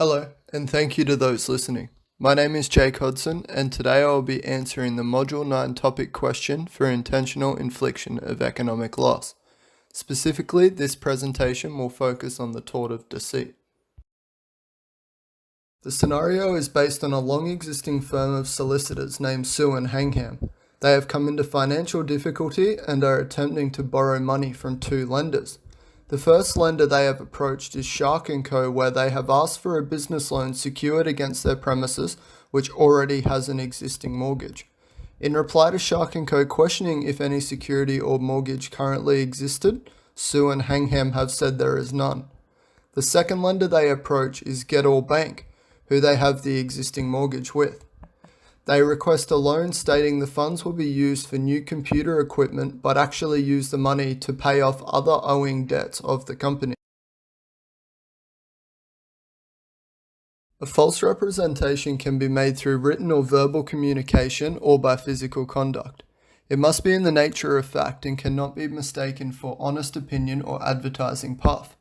Hello, and thank you to those listening. My name is Jake Hodgson, and today I will be answering the Module 9 topic question for intentional infliction of economic loss. Specifically, this presentation will focus on the tort of deceit. The scenario is based on a long-existing firm of solicitors named Sue and Hangham. They have come into financial difficulty and are attempting to borrow money from two lenders. The first lender they have approached is Shark & Co., where they have asked for a business loan secured against their premises, which already has an existing mortgage. In reply to Shark & Co. questioning if any security or mortgage currently existed, Sue and Hangham have said there is none. The second lender they approach is Get All Bank, who they have the existing mortgage with. They request a loan stating the funds will be used for new computer equipment but actually use the money to pay off other owing debts of the company. A false representation can be made through written or verbal communication or by physical conduct. It must be in the nature of fact and cannot be mistaken for honest opinion or advertising puff.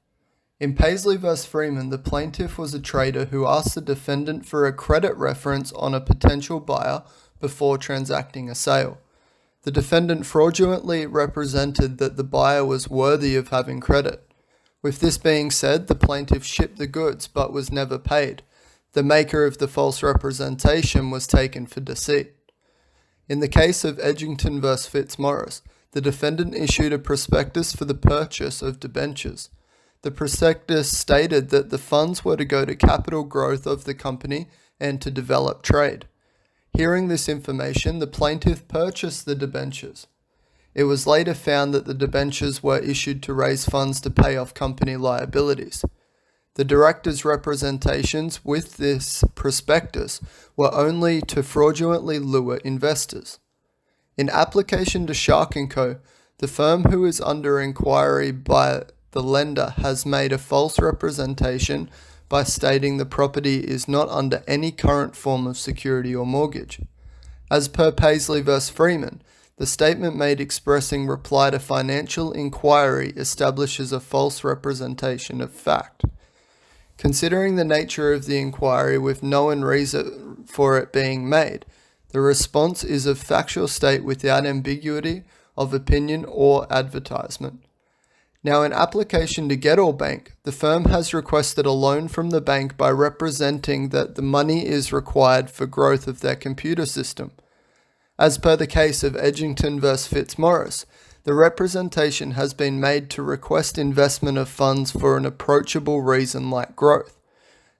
In Paisley v. Freeman, the plaintiff was a trader who asked the defendant for a credit reference on a potential buyer before transacting a sale. The defendant fraudulently represented that the buyer was worthy of having credit. With this being said, the plaintiff shipped the goods but was never paid. The maker of the false representation was taken for deceit. In the case of Edgington v. Fitzmaurice, the defendant issued a prospectus for the purchase of debentures. The prospectus stated that the funds were to go to capital growth of the company and to develop trade. Hearing this information, the plaintiff purchased the debentures. It was later found that the debentures were issued to raise funds to pay off company liabilities. The director's representations with this prospectus were only to fraudulently lure investors. In application to Shark & Co., the firm who is under inquiry by the lender has made a false representation by stating the property is not under any current form of security or mortgage. As per Paisley v. Freeman, the statement made expressing reply to financial inquiry establishes a false representation of fact. Considering the nature of the inquiry with known reason for it being made, the response is of factual state without ambiguity of opinion or advertisement. Now, in application to Get All Bank, the firm has requested a loan from the bank by representing that the money is required for growth of their computer system. As per the case of Edgington v. Fitzmaurice, the representation has been made to request investment of funds for an approachable reason like growth.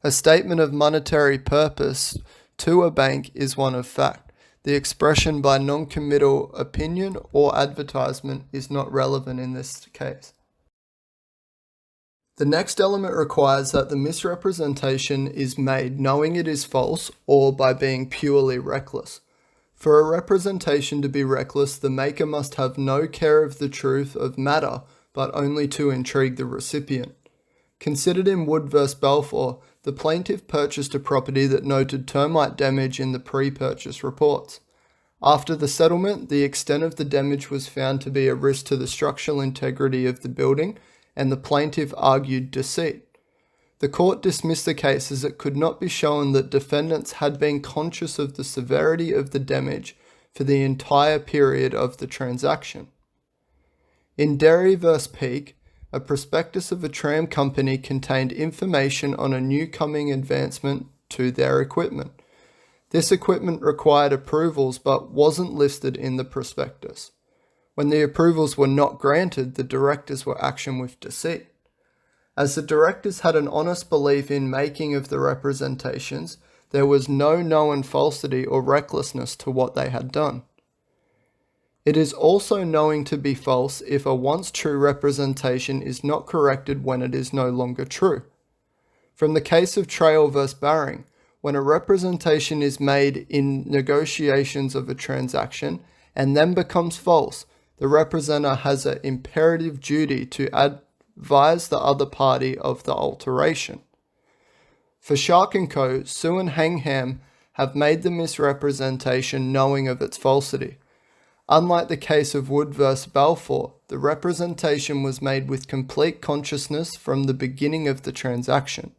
A statement of monetary purpose to a bank is one of fact. The expression by non-committal opinion or advertisement is not relevant in this case. The next element requires that the misrepresentation is made knowing it is false or by being purely reckless. For a representation to be reckless, the maker must have no care of the truth of matter, but only to intrigue the recipient. Considered in Wood v. Balfour, the plaintiff purchased a property that noted termite damage in the pre-purchase reports. After the settlement, the extent of the damage was found to be a risk to the structural integrity of the building, and the plaintiff argued deceit. The court dismissed the case as it could not be shown that defendants had been conscious of the severity of the damage for the entire period of the transaction. In Derry v. Peake, a prospectus of a tram company contained information on a new coming advancement to their equipment. This equipment required approvals but wasn't listed in the prospectus. When the approvals were not granted, the directors were actioned with deceit. As the directors had an honest belief in making of the representations, there was no known falsity or recklessness to what they had done. It is also knowing to be false if a once true representation is not corrected when it is no longer true. From the case of Trail v. Baring, when a representation is made in negotiations of a transaction and then becomes false, the representative has an imperative duty to advise the other party of the alteration. For Shark & Co., Sue and Hangham have made the misrepresentation knowing of its falsity. Unlike the case of Wood v. Balfour, the representation was made with complete consciousness from the beginning of the transaction.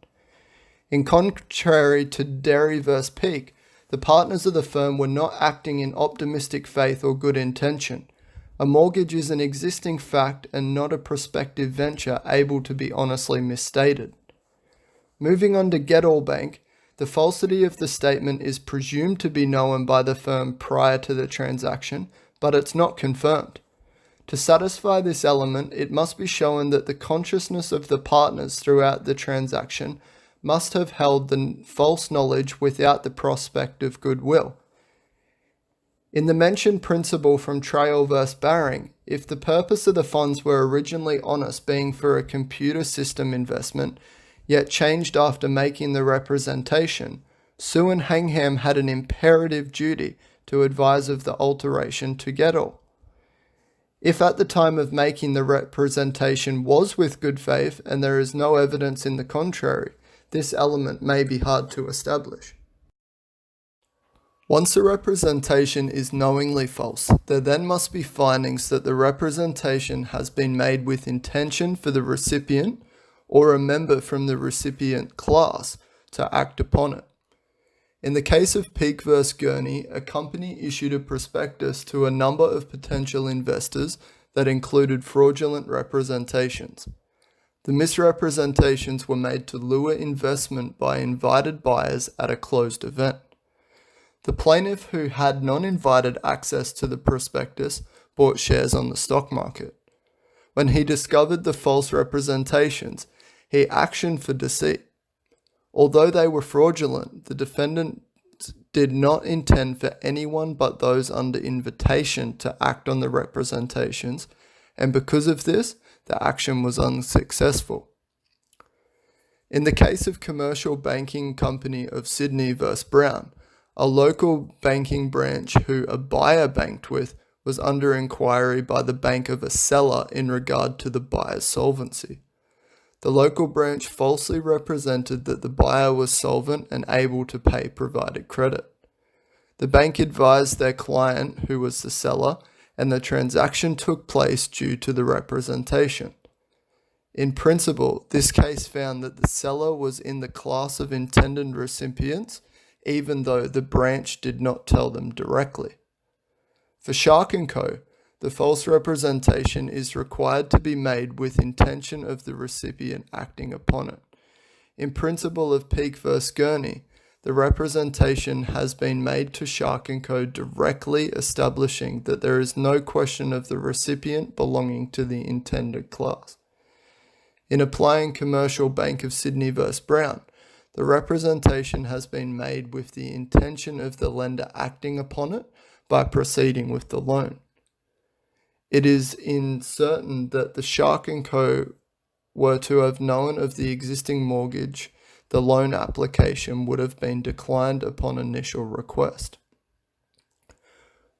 In contrary to Derry vs. Peake, the partners of the firm were not acting in optimistic faith or good intention. A mortgage is an existing fact and not a prospective venture able to be honestly misstated. Moving on to Get-All Bank, the falsity of the statement is presumed to be known by the firm prior to the transaction, but it's not confirmed. To satisfy this element, it must be shown that the consciousness of the partners throughout the transaction must have held the false knowledge without the prospect of goodwill. In the mentioned principle from Trail vs. Baring, if the purpose of the funds were originally honest, being for a computer system investment, yet changed after making the representation, Sue and Hangham had an imperative duty to advise of the alteration to Get-All. If at the time of making the representation was with good faith and there is no evidence in the contrary, this element may be hard to establish. Once a representation is knowingly false, there then must be findings that the representation has been made with intention for the recipient or a member from the recipient class to act upon it. In the case of Peake vs. Gurney, a company issued a prospectus to a number of potential investors that included fraudulent representations. The misrepresentations were made to lure investment by invited buyers at a closed event. The plaintiff, who had non-invited access to the prospectus, bought shares on the stock market. When he discovered the false representations, he actioned for deceit. Although they were fraudulent, the defendant did not intend for anyone but those under invitation to act on the representations, and because of this, the action was unsuccessful. In the case of Commercial Banking Company of Sydney vs. Brown, a local banking branch who a buyer banked with was under inquiry by the bank of a seller in regard to the buyer's solvency. The local branch falsely represented that the buyer was solvent and able to pay provided credit. The bank advised their client, who was the seller, and the transaction took place due to the representation. In principle, this case found that the seller was in the class of intended recipients, even though the branch did not tell them directly. For Shark & Co., the false representation is required to be made with intention of the recipient acting upon it. In principle of Peake vs. Gurney, the representation has been made to Shark & Co. directly establishing that there is no question of the recipient belonging to the intended class. In applying Commercial Bank of Sydney vs. Brown, the representation has been made with the intention of the lender acting upon it by proceeding with the loan. It is certain that the Shark & Co. were to have known of the existing mortgage, the loan application would have been declined upon initial request.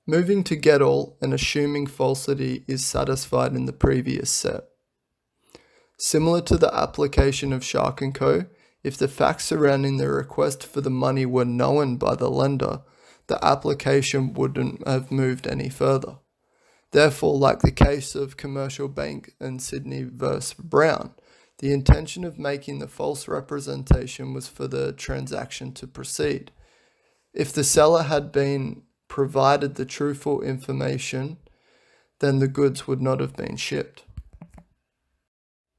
Moving to Get-All and assuming falsity is satisfied in the previous set. Similar to the application of Shark & Co., if the facts surrounding the request for the money were known by the lender, the application wouldn't have moved any further. Therefore, like the case of Commercial Bank and Sydney vs. Brown, the intention of making the false representation was for the transaction to proceed. If the seller had been provided the truthful information, then the goods would not have been shipped.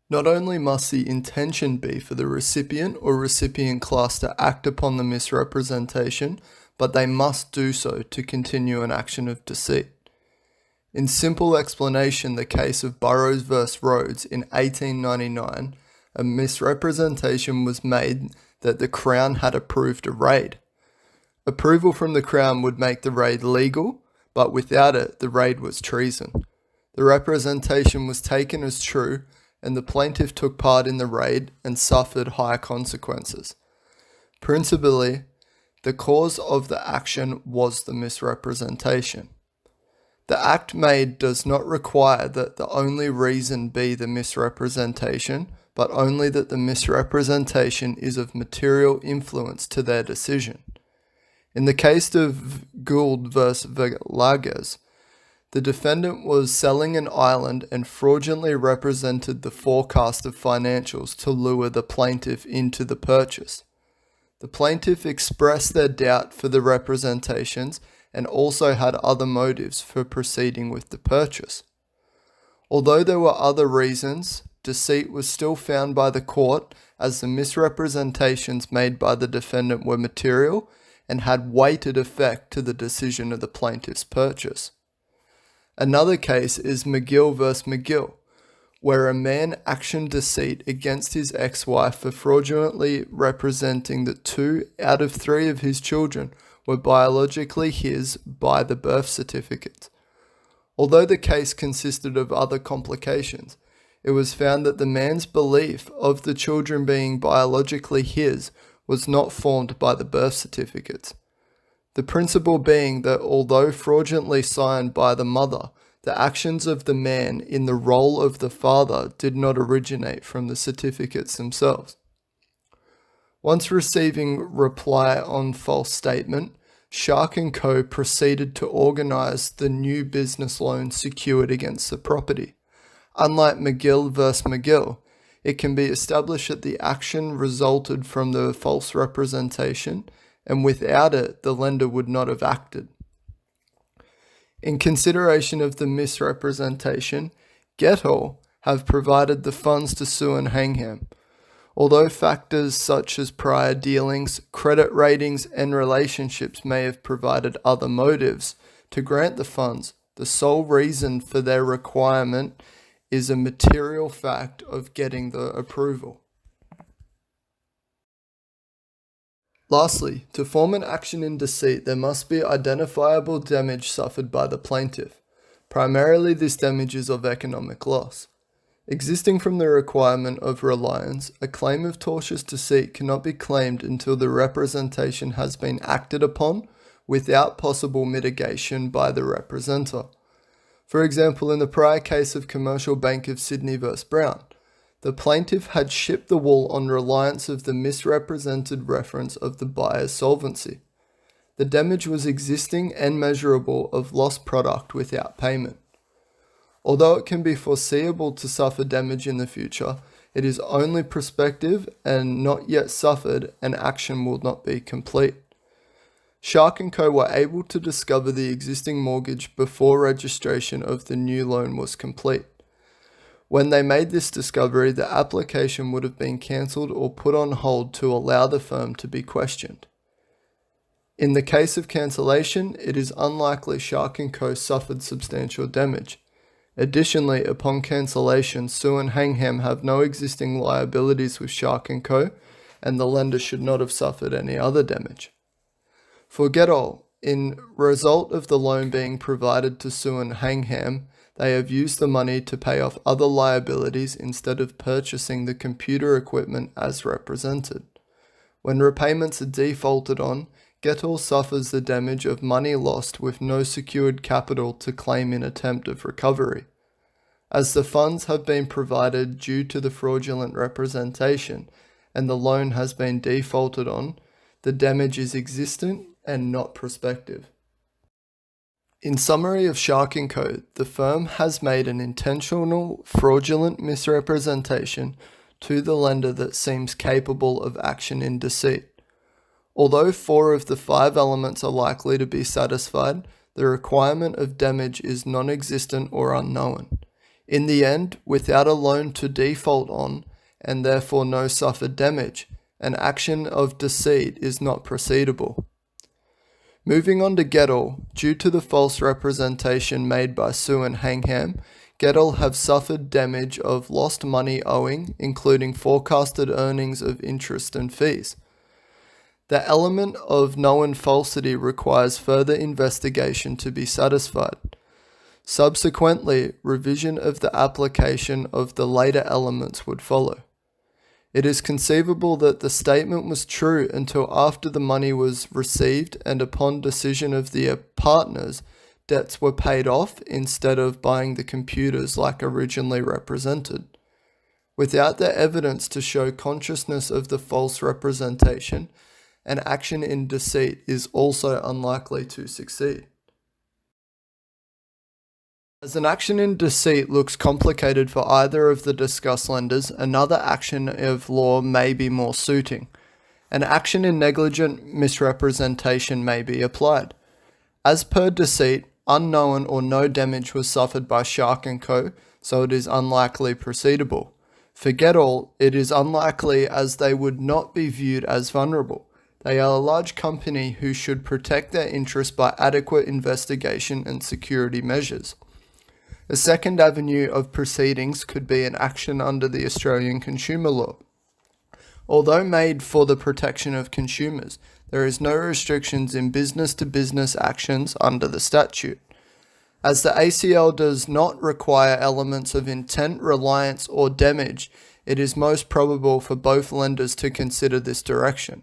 Not only must the intention be for the recipient or recipient class to act upon the misrepresentation, but they must do so to continue an action of deceit. In simple explanation, the case of Burroughs vs. Rhodes in 1899, a misrepresentation was made that the Crown had approved a raid. Approval from the Crown would make the raid legal, but without it, the raid was treason. The representation was taken as true, and the plaintiff took part in the raid and suffered high consequences. Principally, the cause of the action was the misrepresentation. The act made does not require that the only reason be the misrepresentation, but only that the misrepresentation is of material influence to their decision. In the case of Gould vs. Velasquez, the defendant was selling an island and fraudulently represented the forecast of financials to lure the plaintiff into the purchase. The plaintiff expressed their doubt for the representations and also had other motives for proceeding with the purchase. Although there were other reasons, deceit was still found by the court as the misrepresentations made by the defendant were material and had weighted effect to the decision of the plaintiff's purchase. Another case is McGill v. McGill, where a man actioned deceit against his ex-wife for fraudulently representing that 2 out of 3 of his children were biologically his by the birth certificate. Although the case consisted of other complications, it was found that the man's belief of the children being biologically his was not formed by the birth certificates. The principle being that although fraudulently signed by the mother, the actions of the man in the role of the father did not originate from the certificates themselves. Once receiving reply on false statement, Shark & Co. proceeded to organise the new business loan secured against the property. Unlike McGill v. McGill, it can be established that the action resulted from the false representation, and without it, the lender would not have acted. In consideration of the misrepresentation, Getall have provided the funds to Sue and Hangham. Although factors such as prior dealings, credit ratings, and relationships may have provided other motives to grant the funds, the sole reason for their requirement is a material fact of getting the approval. Lastly, to form an action in deceit, there must be identifiable damage suffered by the plaintiff. Primarily, this damage is of economic loss. Existing from the requirement of reliance, a claim of tortious deceit cannot be claimed until the representation has been acted upon without possible mitigation by the representer. For example, in the prior case of Commercial Bank of Sydney v. Brown, the plaintiff had shipped the wool on reliance of the misrepresented reference of the buyer's solvency. The damage was existing and measurable of lost product without payment. Although it can be foreseeable to suffer damage in the future, it is only prospective and not yet suffered, and action will not be complete. Shark & Co. were able to discover the existing mortgage before registration of the new loan was complete. When they made this discovery, the application would have been cancelled or put on hold to allow the firm to be questioned. In the case of cancellation, it is unlikely Shark & Co. suffered substantial damage. Additionally, upon cancellation, Sue and Hangham have no existing liabilities with Shark & Co., and the lender should not have suffered any other damage. For Getall, in result of the loan being provided to Sue and Hangham, they have used the money to pay off other liabilities instead of purchasing the computer equipment as represented. When repayments are defaulted on, Getall suffers the damage of money lost with no secured capital to claim in attempt of recovery. As the funds have been provided due to the fraudulent representation and the loan has been defaulted on, the damage is existent and not prospective. In summary of Shark & Co., the firm has made an intentional fraudulent misrepresentation to the lender that seems capable of action in deceit. Although 4 of the 5 elements are likely to be satisfied, the requirement of damage is non-existent or unknown. In the end, without a loan to default on, and therefore no suffered damage, an action of deceit is not proceedable. Moving on to Getall, due to the false representation made by Sue and Hangham, Getall have suffered damage of lost money owing, including forecasted earnings of interest and fees. The element of known falsity requires further investigation to be satisfied. Subsequently, revision of the application of the later elements would follow. It is conceivable that the statement was true until after the money was received and upon decision of the partners, debts were paid off instead of buying the computers like originally represented. Without the evidence to show consciousness of the false representation, an action in deceit is also unlikely to succeed. As an action in deceit looks complicated for either of the discussed lenders, another action of law may be more suiting. An action in negligent misrepresentation may be applied. As per deceit, unknown or no damage was suffered by Shark & Co., so it is unlikely proceedable. Forget all, it is unlikely as they would not be viewed as vulnerable. They are a large company who should protect their interests by adequate investigation and security measures. A second avenue of proceedings could be an action under the Australian consumer law. Although made for the protection of consumers, there is no restrictions in business-to-business actions under the statute. As the ACL does not require elements of intent, reliance, or damage, it is most probable for both lenders to consider this direction.